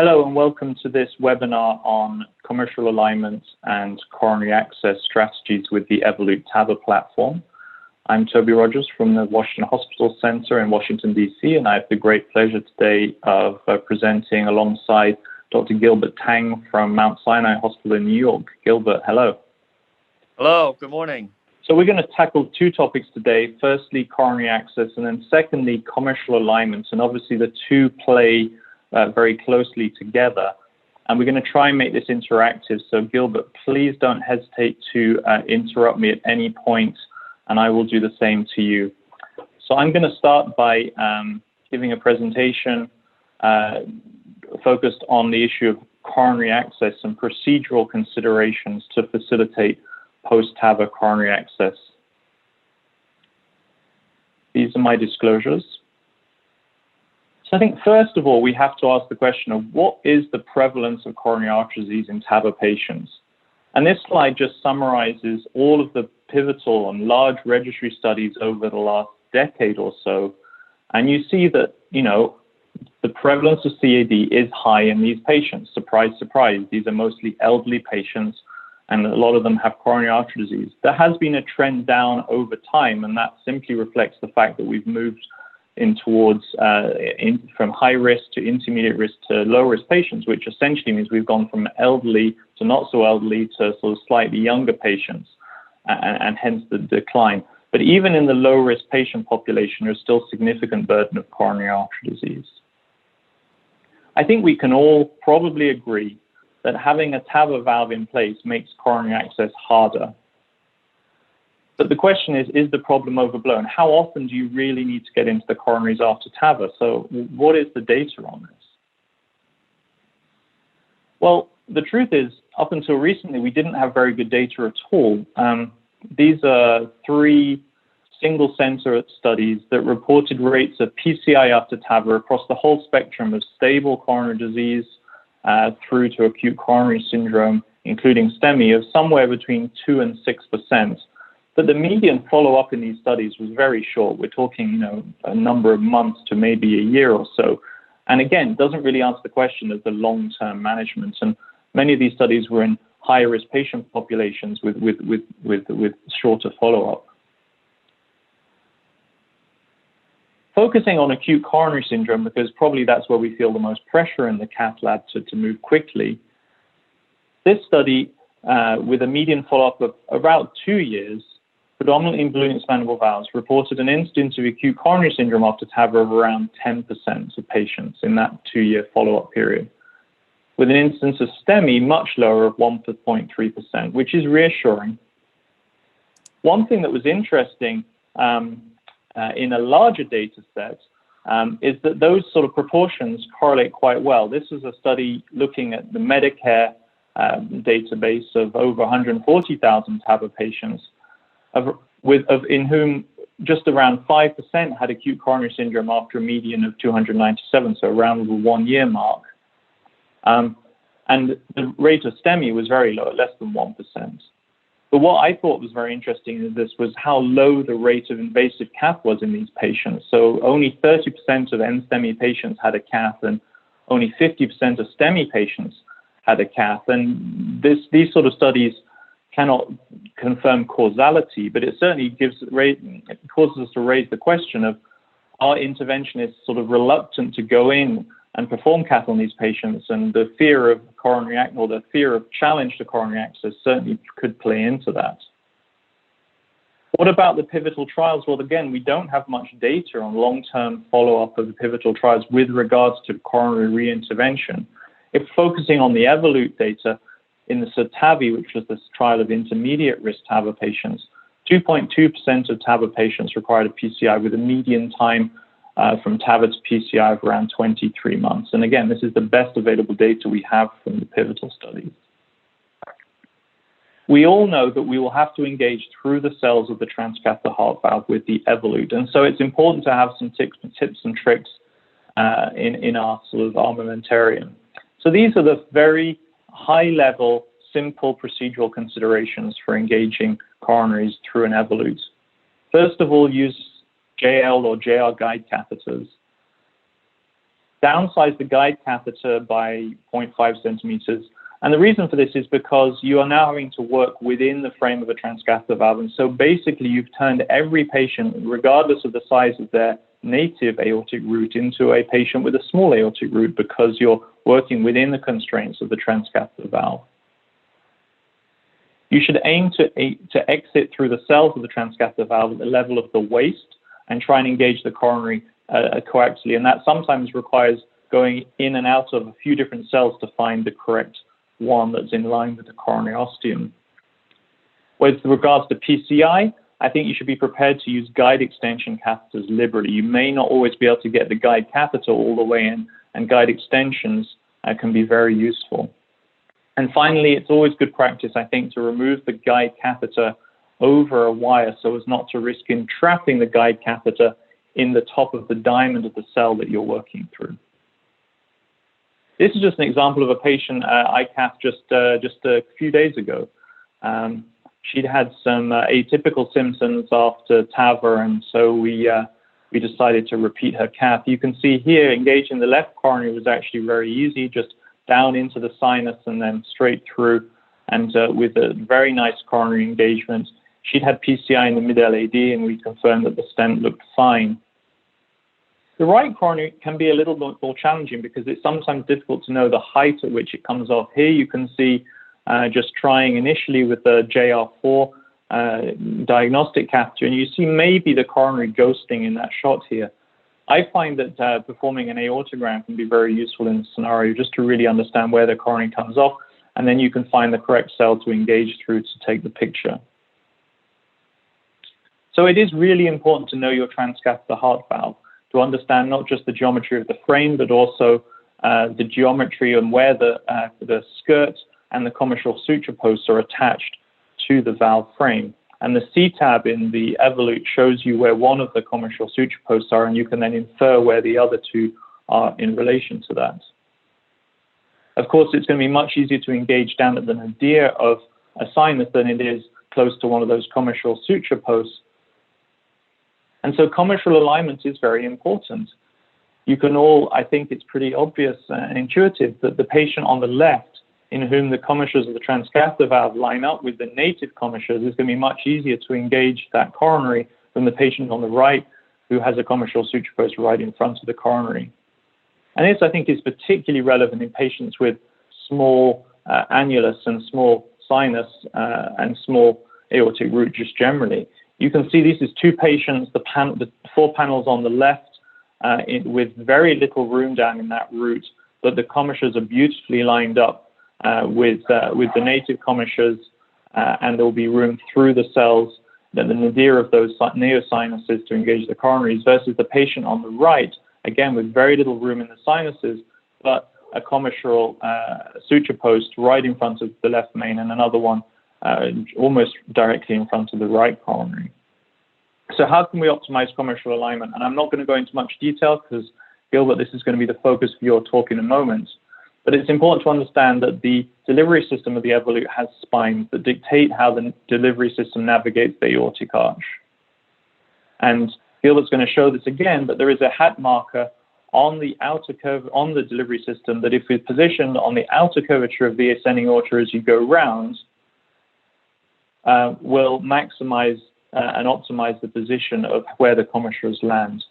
Hello and welcome to this webinar on commercial alignment and coronary access strategies with the Evolut TAVR platform. I'm Toby Rogers from the Washington Hospital Center in Washington, D.C., and I have the great pleasure today of presenting alongside Dr. Gilbert Tang from Mount Sinai Hospital in New York. Gilbert, hello. Hello, good morning. So we're going to tackle two topics today. Firstly, coronary access, and then secondly, commercial alignment. And obviously the two play very closely together. And we're going to try and make this interactive. So Gilbert, please don't hesitate to interrupt me at any point, and I will do the same to you. So I'm going to start by giving a presentation focused on the issue of coronary access and procedural considerations to facilitate post-TAVR coronary access. These are my disclosures. So I think first of all, we have to ask the question of what is the prevalence of coronary artery disease in TAVR patients? And this slide just summarizes all of the pivotal and large registry studies over the last decade or so. And you see that, the prevalence of CAD is high in these patients. Surprise, surprise. These are mostly elderly patients, and a lot of them have coronary artery disease. There has been a trend down over time, and that simply reflects the fact that we've moved in towards from high risk to intermediate risk to low risk patients, which essentially means we've gone from elderly to not so elderly to sort of slightly younger patients, and hence the decline. But even in the low risk patient population, there's still significant burden of coronary artery disease. I think we can all probably agree that having a TAVR valve in place makes coronary access harder. But the question is the problem overblown? How often do you really need to get into the coronaries after TAVR? So what is the data on this? Well, the truth is, up until recently, we didn't have very good data at all. These are three single center studies that reported rates of PCI after TAVR across the whole spectrum of stable coronary disease through to acute coronary syndrome, including STEMI, of somewhere between 2 and 6%. But the median follow-up in these studies was very short. We're talking, a number of months to maybe a year or so. And again, doesn't really answer the question of the long-term management. And many of these studies were in higher-risk patient populations with shorter follow-up. Focusing on acute coronary syndrome, because probably that's where we feel the most pressure in the cath lab to move quickly. This study, with a median follow-up of about 2 years, predominantly in balloon expandable valves, reported an incidence of acute coronary syndrome after TAVR of around 10% of patients in that 2-year follow-up period, with an incidence of STEMI much lower of 1.3%, which is reassuring. One thing that was interesting in a larger data set is that those sort of proportions correlate quite well. This is a study looking at the Medicare database of over 140,000 TAVR patients, in whom just around 5% had acute coronary syndrome after a median of 297, so around the 1 year mark. And the rate of STEMI was very low, at less than 1%. But what I thought was very interesting in this was how low the rate of invasive cath was in these patients. So only 30% of NSTEMI patients had a cath, and only 50% of STEMI patients had a cath. And these sort of studies cannot confirm causality, but it certainly causes us to raise the question of, are interventionists sort of reluctant to go in and perform cath on these patients? And the fear of coronary or the fear of challenge to coronary access certainly could play into that. What about the pivotal trials? Well, again, we don't have much data on long-term follow-up of the pivotal trials with regards to coronary reintervention. If focusing on the Evolut data, in the SATAVI, which was this trial of intermediate risk TAVR patients, 2.2% of TAVR patients required a PCI with a median time from TAVR to PCI of around 23 months. And again, this is the best available data we have from the pivotal studies. We all know that we will have to engage through the cells of the transcatheter heart valve with the Evolut. And so it's important to have some tips and tricks in our sort of armamentarium. So these are the very high-level, simple procedural considerations for engaging coronaries through an Evolut. First of all, use JL or JR guide catheters. downsize the guide catheter by 0.5 centimeters. And the reason for this is because you are now having to work within the frame of a transcatheter valve. And so basically you've turned every patient, regardless of the size of their native aortic root, into a patient with a small aortic root because you're working within the constraints of the transcatheter valve. You should aim to exit through the cells of the transcatheter valve at the level of the waist and try and engage the coronary coaxially. And that sometimes requires going in and out of a few different cells to find the correct one that's in line with the coronary ostium. With regards to PCI, I think you should be prepared to use guide extension catheters liberally. You may not always be able to get the guide catheter all the way in, and guide extensions can be very useful. And finally, it's always good practice, I think, to remove the guide catheter over a wire so as not to risk entrapping the guide catheter in the top of the diamond of the cell that you're working through. This is just an example of a patient I cathed just a few days ago. She'd had some atypical symptoms after TAVR, and so we decided to repeat her cath. You can see here, engaging the left coronary was actually very easy, just down into the sinus and then straight through, and with a very nice coronary engagement. She'd had PCI in the mid-LAD, and we confirmed that the stent looked fine. The right coronary can be a little bit more challenging because it's sometimes difficult to know the height at which it comes off. Here you can see just trying initially with the JR4 diagnostic catheter, and you see maybe the coronary ghosting in that shot here. I find that performing an aortogram can be very useful in this scenario, just to really understand where the coronary comes off, and then you can find the correct cell to engage through to take the picture. So it is really important to know your transcatheter heart valve, to understand not just the geometry of the frame, but also the geometry and where the skirt and the commissural suture posts are attached to the valve frame. And the C-tab in the Evolut shows you where one of the commissural suture posts are, and you can then infer where the other two are in relation to that. Of course, it's going to be much easier to engage down at the nadir of a sinus than it is close to one of those commissural suture posts. And so commissural alignment is very important. You can all, I think it's pretty obvious and intuitive that the patient on the left, in whom the commissures of the transcatheter valve line up with the native commissures, is going to be much easier to engage that coronary than the patient on the right, who has a commissural suture post right in front of the coronary. And this, I think, is particularly relevant in patients with small annulus and small sinus and small aortic root just generally. You can see this is two patients, the four panels on the left, with very little room down in that root, but the commissures are beautifully lined up with the native commissures, and there will be room through the cells, the nadir of those neosinuses to engage the coronaries, versus the patient on the right, again with very little room in the sinuses, but a commissural suture post right in front of the left main and another one almost directly in front of the right coronary. So how can we optimize commissural alignment? And I'm not going to go into much detail because, Gilbert, this is going to be the focus of your talk in a moment. But it's important to understand that the delivery system of the Evolut has spines that dictate how the delivery system navigates the aortic arch. And Gilbert's going to show this again, but there is a hat marker on the outer curve on the delivery system that, if it's positioned on the outer curvature of the ascending aorta as you go round, will maximize and optimize the position of where the commissures land.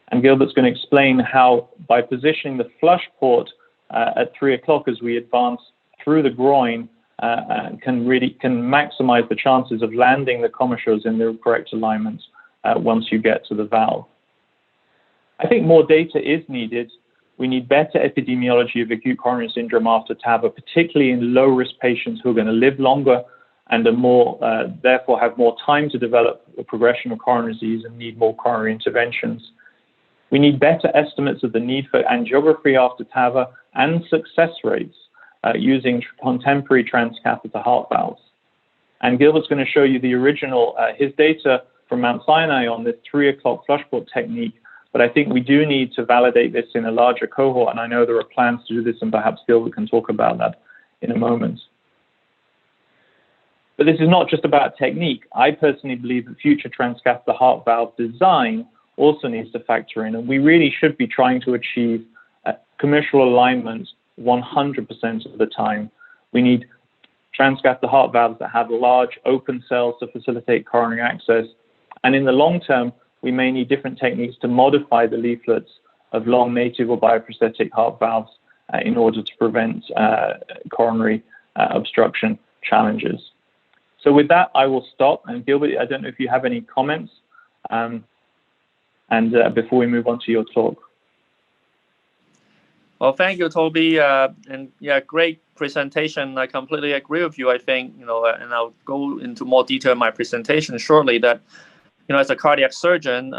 And Gilbert's going to explain how, by positioning the flush port at 3 o'clock as we advance through the groin, can maximize the chances of landing the commissures in the correct alignment once you get to the valve. I think more data is needed. We need better epidemiology of acute coronary syndrome after TAVR, particularly in low-risk patients who are going to live longer and are more, therefore have more time to develop a progression of coronary disease and need more coronary interventions. We need better estimates of the need for angiography after TAVR and success rates using contemporary transcatheter heart valves. And Gilbert's going to show you the original, his data from Mount Sinai on this 3 o'clock flush port technique. But I think we do need to validate this in a larger cohort, and I know there are plans to do this, and perhaps Gilbert can talk about that in a moment. But this is not just about technique. I personally believe that future transcatheter heart valve design also needs to factor in, and we really should be trying to achieve commissural alignment 100% of the time. We need transcatheter heart valves that have large open cells to facilitate coronary access. And in the long term, we may need different techniques to modify the leaflets of long native or bioprosthetic heart valves in order to prevent coronary obstruction challenges. So with that, I will stop. And Gilbert, I don't know if you have any comments before we move on to your talk. Well, thank you, Toby. And yeah, great presentation. I completely agree with you. I think, and I'll go into more detail in my presentation shortly that, as a cardiac surgeon,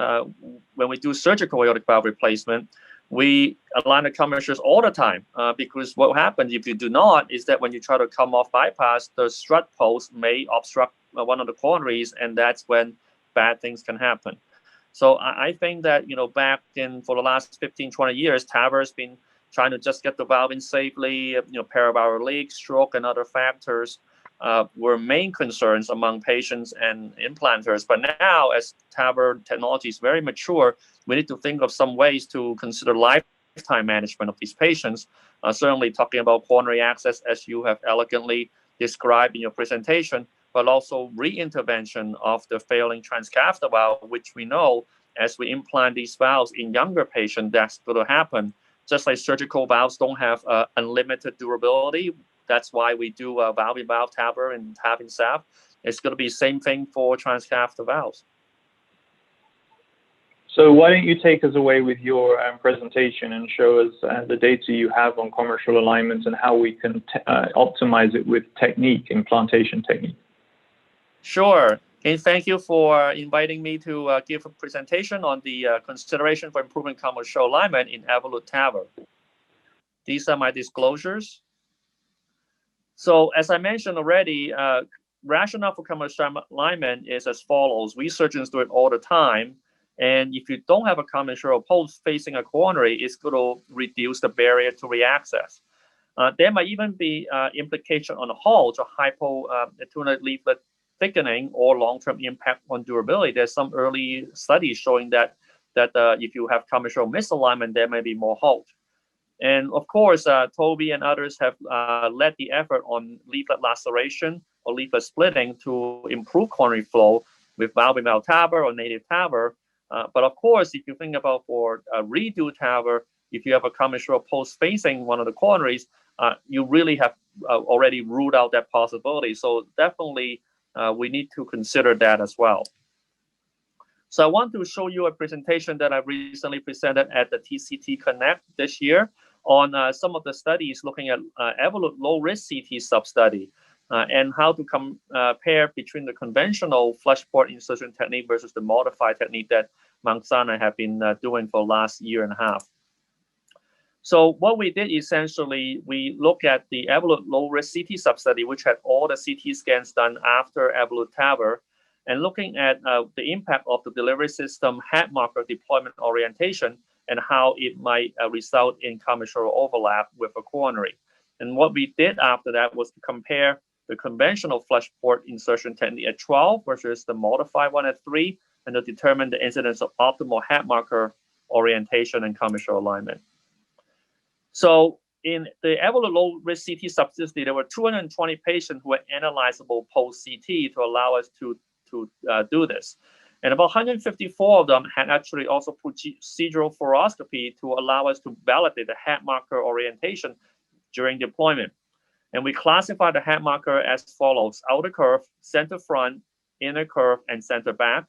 when we do surgical aortic valve replacement, we align the commissures all the time because what happens if you do not is that when you try to come off bypass, the strut post may obstruct one of the coronaries, and that's when bad things can happen. So I think that, back for the last 15, 20 years, TAVR has been trying to just get the valve in safely, paravalvular leak, stroke, and other factors were main concerns among patients and implanters. But now, as TAVR technology is very mature, we need to think of some ways to consider lifetime management of these patients. Certainly talking about coronary access, as you have elegantly described in your presentation, but also re-intervention of the failing transcatheter valve, which we know as we implant these valves in younger patients, that's going to happen. Just like surgical valves don't have unlimited durability, that's why we do valve-in-valve TAVR and TAV-in-SAV. It's going to be the same thing for transcatheter valves. So why don't you take us away with your presentation and show us the data you have on commissural alignment and how we can optimize it with technique, implantation technique. Sure. And thank you for inviting me to give a presentation on the consideration for improving commissural alignment in Evolut TAVR. These are my disclosures. So as I mentioned already, rationale for commissural alignment is as follows. We surgeons do it all the time. And if you don't have a commissural post facing a coronary, it's going to reduce the barrier to reaccess. There might even be implication on the whole to hypotunnel leaflet thickening or long-term impact on durability. There's some early studies showing that if you have commissural misalignment, there may be more halt. And of course, Toby and others have led the effort on leaflet laceration or leaflet splitting to improve coronary flow with valve-in-valve TAVR or native TAVR. But of course, if you think about for a redo TAVR, if you have a commissural post facing one of the coronaries, you really have already ruled out that possibility. So definitely, we need to consider that as well. So I want to show you a presentation that I recently presented at the TCT Connect this year on some of the studies looking at Evolut low-risk CT sub-study and how to compare between the conventional flush port insertion technique versus the modified technique that Mount Sinai have been doing for the last year and a half. So what we did essentially, we look at the Evolut low-risk CT sub-study, which had all the CT scans done after Evolut TAVR, and looking at the impact of the delivery system head marker deployment orientation and how it might result in commissural overlap with a coronary. And what we did after that was to compare the conventional flush port insertion technique at 12 versus the modified one at 3, and to determine the incidence of optimal head marker orientation and commissural alignment. So in the Evolut low-risk CT substudy, there were 220 patients who were analyzable post-CT to allow us to do this. And about 154 of them had actually also procedural fluoroscopy to allow us to validate the head marker orientation during deployment. And we classify the head marker as follows: outer curve, center front, inner curve, and center back.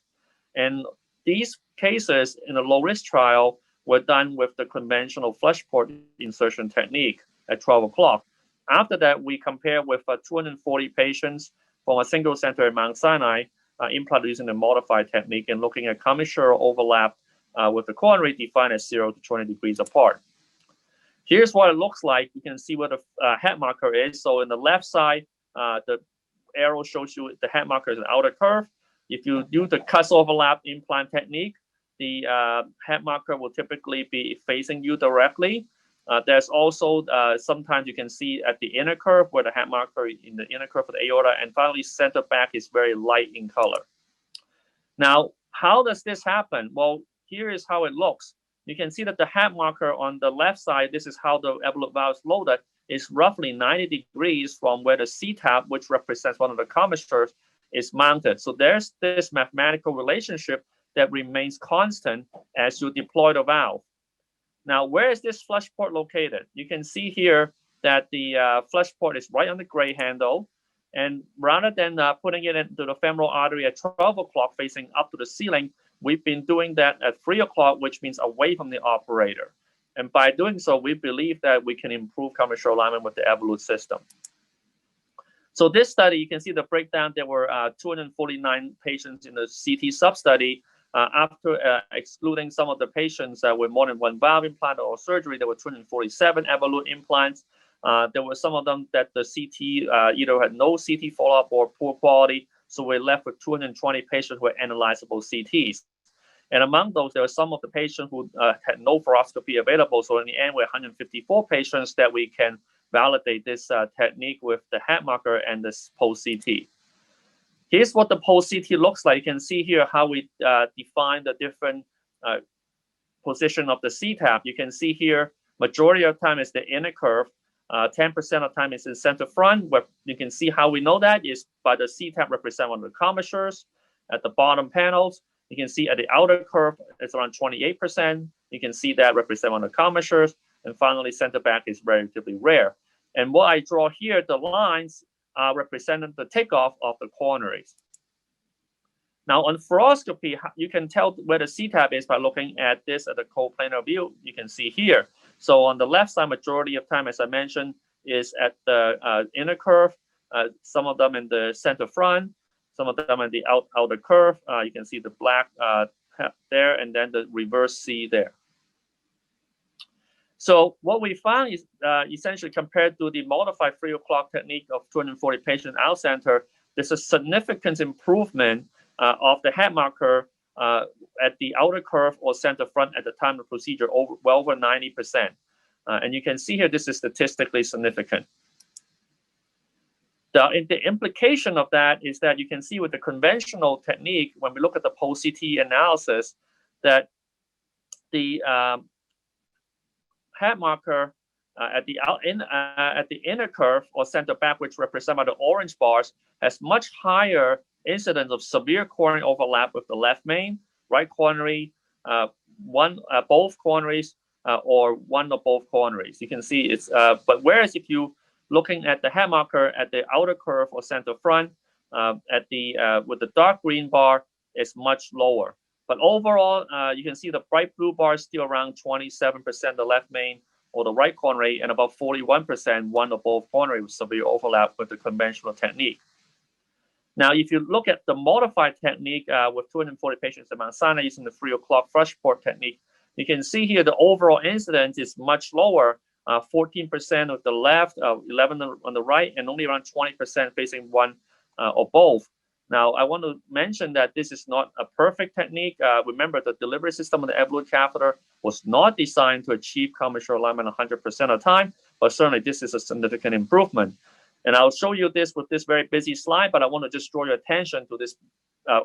And these cases in a low-risk trial were done with the conventional flush port insertion technique at 12 o'clock. After that, we compare with 240 patients from a single center at Mount Sinai, implanted using the modified technique and looking at commissural overlap with the coronary defined as 0 to 20 degrees apart. Here's what it looks like. You can see what the head marker is. So in the left side, the arrow shows you the head marker is an outer curve. If you do the cus overlap implant technique, the head marker will typically be facing you directly. There's also sometimes you can see at the inner curve where the head marker in the inner curve of the aorta, and finally center back is very light in color. Now, how does this happen? Well, here is how it looks. you can see that the head marker on the left side, this is how the Evolut valve is loaded, is roughly 90 degrees from where the C-tab, which represents one of the commissures, is mounted. So there's this mathematical relationship that remains constant as you deploy the valve. Now, where is this flush port located? You can see here that the flush port is right on the gray handle. And rather than putting it into the femoral artery at 12 o'clock facing up to the ceiling, we've been doing that at 3 o'clock, which means away from the operator. And by doing so, we believe that we can improve commissural alignment with the Evolut system. So this study, you can see the breakdown. There were 249 patients in the CT sub-study. After excluding some of the patients with more than one valve implant or surgery, there were 247 Evolut implants. There were some of them that the CT either had no CT follow-up or poor quality. So we're left with 220 patients who were analyzable CTs. And among those, there were some of the patients who had no fluoroscopy available. So in the end, we're 154 patients that we can validate this technique with the head marker and this post-CT. Here's what the post-CT looks like. You can see here how we define the different position of the C-tab. You can see here, majority of time is the inner curve. 10% of time is in center front. Where you can see how we know that is by the C-tab represent one of the commissures. At the bottom panels, you can see at the outer curve, it's around 28%. You can see that represent one of the commissures. And finally, center back is relatively rare. And what I draw here, the lines representing the takeoff of the coronaries. Now on fluoroscopy, you can tell where the C-tab is by looking at this at the coplanar view. You can see here. So on the left side, majority of time, as I mentioned, is at the inner curve. Some of them in the center front, some of them in the outer curve. You can see the black there, and then the reverse C there. So what we found is essentially compared to the modified 3 o'clock technique of 240 patients out center, there's a significant improvement of the head marker at the outer curve or center front at the time of procedure, well over 90%. And you can see here, this is statistically significant. The implication of that is that you can see with the conventional technique, when we look at the post-CT analysis, that the head marker at the inner curve or center back, which represent by the orange bars, has much higher incidence of severe coronary overlap with the left main, right coronary, both coronaries, or one of both coronaries. You can see it's, but whereas if you looking at the head marker at the outer curve or center front, at the with the dark green bar, is much lower. But overall, you can see the bright blue bar is still around 27% the left main or the right coronary, and about 41% one or both coronary with severe overlap with the conventional technique. Now, if you look at the modified technique with 240 patients at Mount Sinai using the 3 o'clock flush port technique, you can see here the overall incidence is much lower, 14% of the left, 11 on the right, and only around 20% facing one or both. Now, I want to mention that this is not a perfect technique. Remember, the delivery system of the Evolut catheter was not designed to achieve commissural alignment 100% of the time, but certainly this is a significant improvement. And I'll show you this with this very busy slide, but I want to just draw your attention to this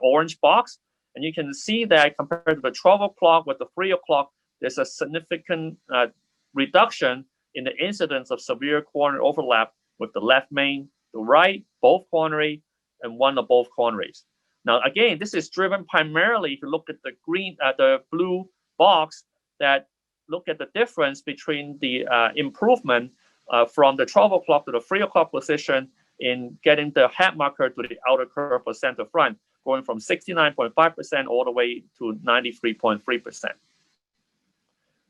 orange box. And you can see that compared to the 12 o'clock with the 3 o'clock, there's a significant reduction in the incidence of severe coronary overlap with the left main, the right, both coronary, and one of both coronaries. Now, again, this is driven primarily, if you look at the green, the blue box, that look at the difference between the improvement from the 12 o'clock to the 3 o'clock position in getting the head marker to the outer curve or center front, going from 69.5% all the way to 93.3%.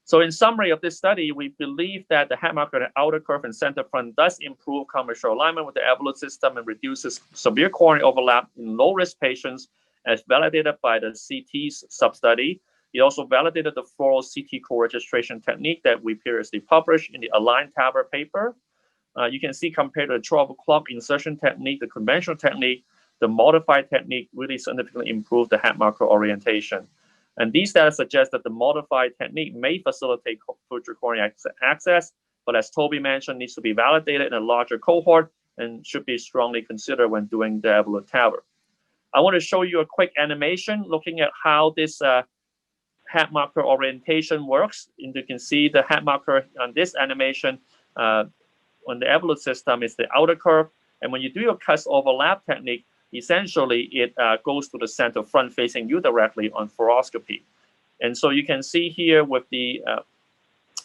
So in summary of this study, we believe that the head marker, the outer curve and center front does improve commissural alignment with the Evolut system and reduces severe coronary overlap in low-risk patients as validated by the CT's sub-study. It also validated the Floral CT co-registration technique that we previously published in the Align TAVR paper. You can see compared to the 12 o'clock insertion technique, the conventional technique, the modified technique really significantly improved the head marker orientation. And these data suggest that the modified technique may facilitate future coronary access, but as Toby mentioned, needs to be validated in a larger cohort and should be strongly considered when doing the Evolut TAVR. I want to show you a quick animation looking at how this head head marker orientation works. And you can see the head marker on this animation on the Evolut system is the outer curve. And when you do your cusp overlap technique, essentially it goes to the center front facing you directly on fluoroscopy. And so you can see here with the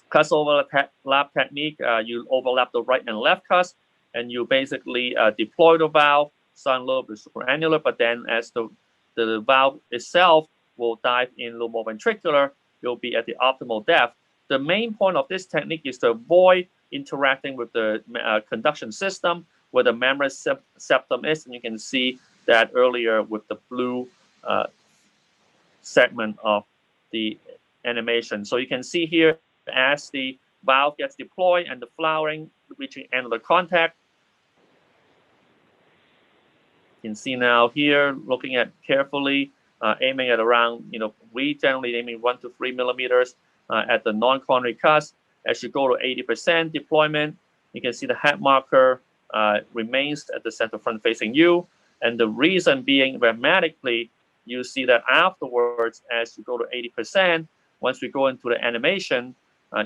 cusp overlap technique, you overlap the right and left cusp, and you basically deploy the valve, sun lobe is superannular, but then as the valve itself will dive in lumoventricular, you'll be at the optimal depth. The main point of this technique is to avoid interacting with the conduction system where the membranous septum is, and you can see that earlier with the blue segment of the animation. So you can see here as the valve gets deployed and the flowering reaching annular contact. You can see now here, looking at carefully, aiming at around, we generally aiming 1 to 3 millimeters at the non-coronary cusp. As you go to 80% deployment, you can see the head marker remains at the center front facing you. And the reason being, dramatically, you see that afterwards, as you go to 80%, once we go into the animation,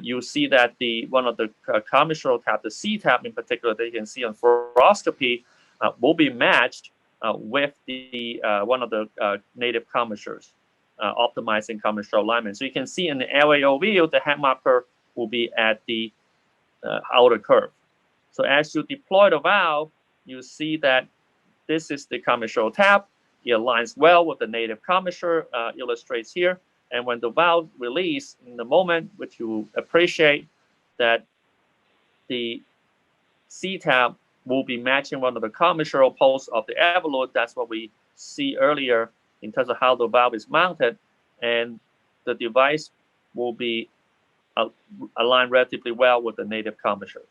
you see that one of the commissural tab, the C tab in particular, that you can see on fluoroscopy, will be matched with the one of the native commissures, optimizing commissural alignment. So you can see in the LAO view, the head marker will be at the outer curve. So as you deploy the valve, you see that this is the commissural tab. It aligns well with the native commissure, illustrates here. And when the valve release in the moment, which you appreciate, that the C tab will be matching one of the commissural posts of the Evolut. That's what we see earlier in terms of how the valve is mounted, and the device will be aligned relatively well with the native commissures.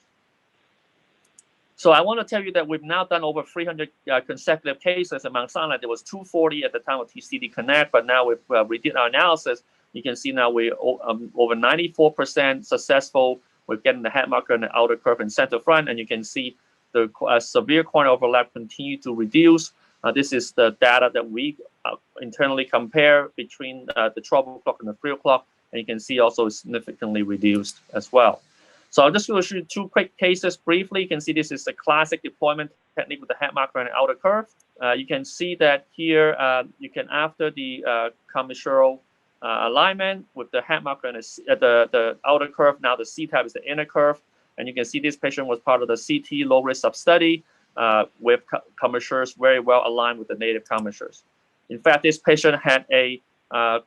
So I want to tell you that we've now done over 300 consecutive cases at Mount Sinai. There was 240 at the time of TCD Connect, but now we redid our analysis. You can see now we're over 94% successful with getting the head marker and the outer curve and center front, and you can see the severe corner overlap continue to reduce. This is the data that we internally compare between the 12 o'clock and the 3 o'clock, and you can see also significantly reduced as well. So I'll just go through 2 quick cases briefly. You can see this is a classic deployment technique with the head marker and the outer curve. You can see that here, you can, after the commissural alignment with the head marker and the outer curve, now the C tab is the inner curve. And you can see this patient was part of the CT low-risk sub-study with commissures very well aligned with the native commissures. In fact, this patient had a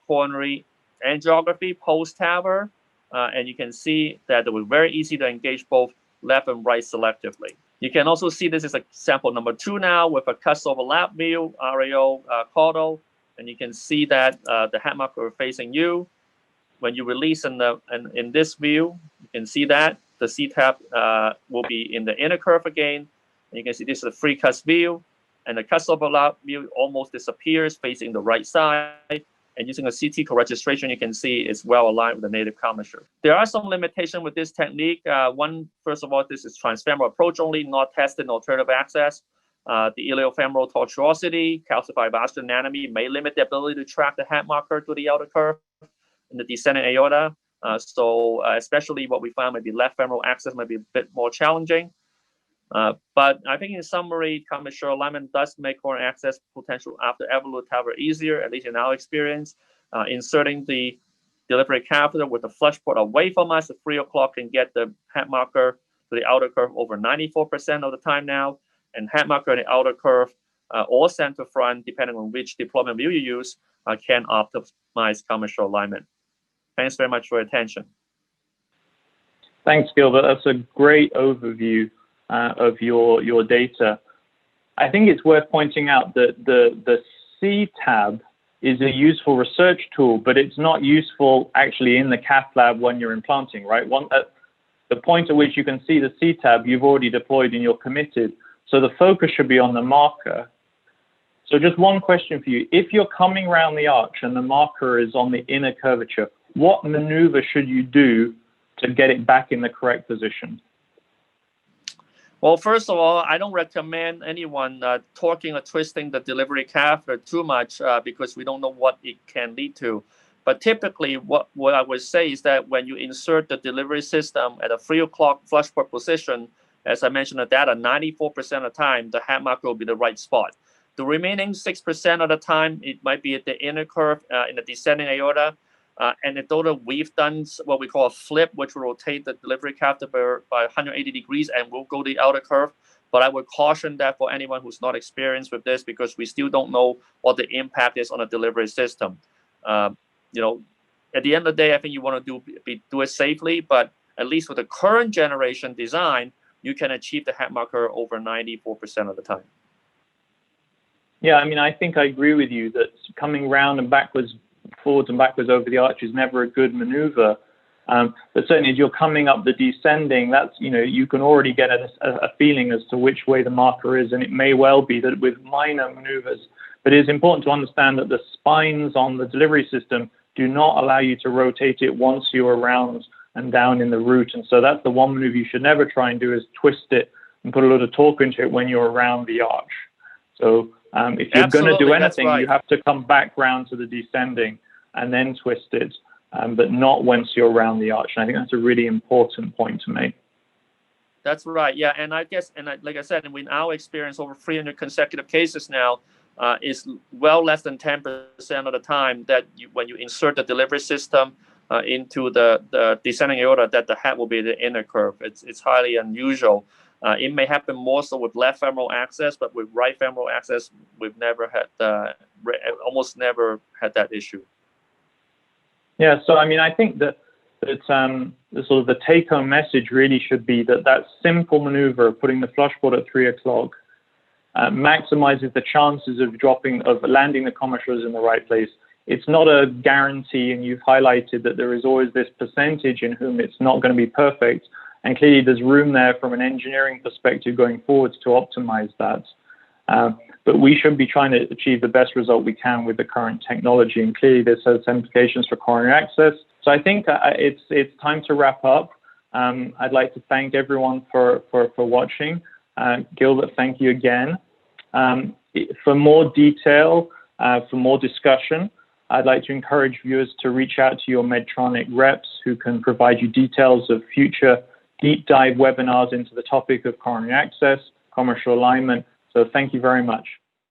coronary angiography post-TAVR, and you can see that it was very easy to engage both left and right selectively. You can also see this is a sample number 2 now with a cusp overlap view, RAO caudal, and you can see that the head marker facing you. When you release in this view, you can see that the C tab will be in the inner curve again. And you can see this is a free cusp view, and the cusp overlap view almost disappears facing the right side. And using a CT co-registration, you can see it's well aligned with the native commissure. There are some limitations with this technique. One, first of all, this is transfemoral approach only, not tested in alternative access. The iliofemoral tortuosity, calcified vascular anatomy may limit the ability to track the head marker to the outer curve in the descending aorta. So especially what we found, maybe left femoral access might be a bit more challenging. But I think in summary, commissure alignment does make coronary access potential after Evolut TAVR easier, at least in our experience. Inserting the delivery catheter with the flush port away from us at 3 o'clock can get the head marker to the outer curve over 94% of the time now, and head marker and the outer curve or center front, depending on which deployment view you use, can optimize commissure alignment. Thanks very much for your attention. Thanks, Gilbert. That's a great overview of your data. I think it's worth pointing out that the C tab is a useful research tool, but it's not useful actually in the cath lab when you're implanting, right? The point at which you can see the C tab, you've already deployed and you're committed. So the focus should be on the marker. So just one question for you. If you're coming around the arch and the marker is on the inner curvature, what maneuver should you do to get it back in the correct position? Well, first of all, I don't recommend anyone torquing or twisting the delivery catheter too much because we don't know what it can lead to. But typically, what I would say is that when you insert the delivery system at a 3 o'clock flush port position, as I mentioned the data, 94% of the time, the head marker will be the right spot. The remaining 6% of the time, it might be at the inner curve in the descending aorta. Anecdotal, we've done what we call a flip, which will rotate the delivery catheter by 180 degrees and we'll go the outer curve. But I would caution that for anyone who's not experienced with this, because we still don't know what the impact is on the delivery system. You know, at the end of the day, I think you want to do it safely, but at least with the current generation design, you can achieve the head marker over 94% of the time. Yeah, I mean, I think I agree with you that coming round and backwards, forwards and backwards over the arch is never a good maneuver. But certainly as you're coming up the descending, that's, you know, you can already get a feeling as to which way the marker is, and it may well be that with minor maneuvers. But it is important to understand that the spines on the delivery system do not allow you to rotate it once you're around and down in the root. And so that's the one maneuver you should never try and do, is twist it and put a lot of torque into it when you're around the arch. So if you're going to do anything, right, you have to come back round to the descending and then twist it, but not once you're around the arch. And I think that's a really important point to make. That's right. Yeah, and I guess, like I said, in our experience over 300 consecutive cases now, is well less than 10% of the time that when you insert the delivery system into the descending aorta, that the head will be the inner curve. It's highly unusual. It may happen more so with left femoral access, but with right femoral access, we've never had, almost never had that issue. Yeah, so I mean, I think that the sort of the take-home message really should be that simple maneuver of putting the flush port at 3 o'clock maximizes the chances of landing the commissurals in the right place. It's not a guarantee, and you've highlighted that there is always this percentage in whom it's not going to be perfect, and clearly there's room there from an engineering perspective going forwards to optimize that. But we should be trying to achieve the best result we can with the current technology, and clearly this has implications for coronary access. So I think it's time to wrap up. I'd like to thank everyone for watching. Gilbert, thank you again. For more detail, for more discussion, I'd like to encourage viewers to reach out to your Medtronic reps who can provide you details of future deep dive webinars into the topic of coronary access, commissural alignment. So thank you very much.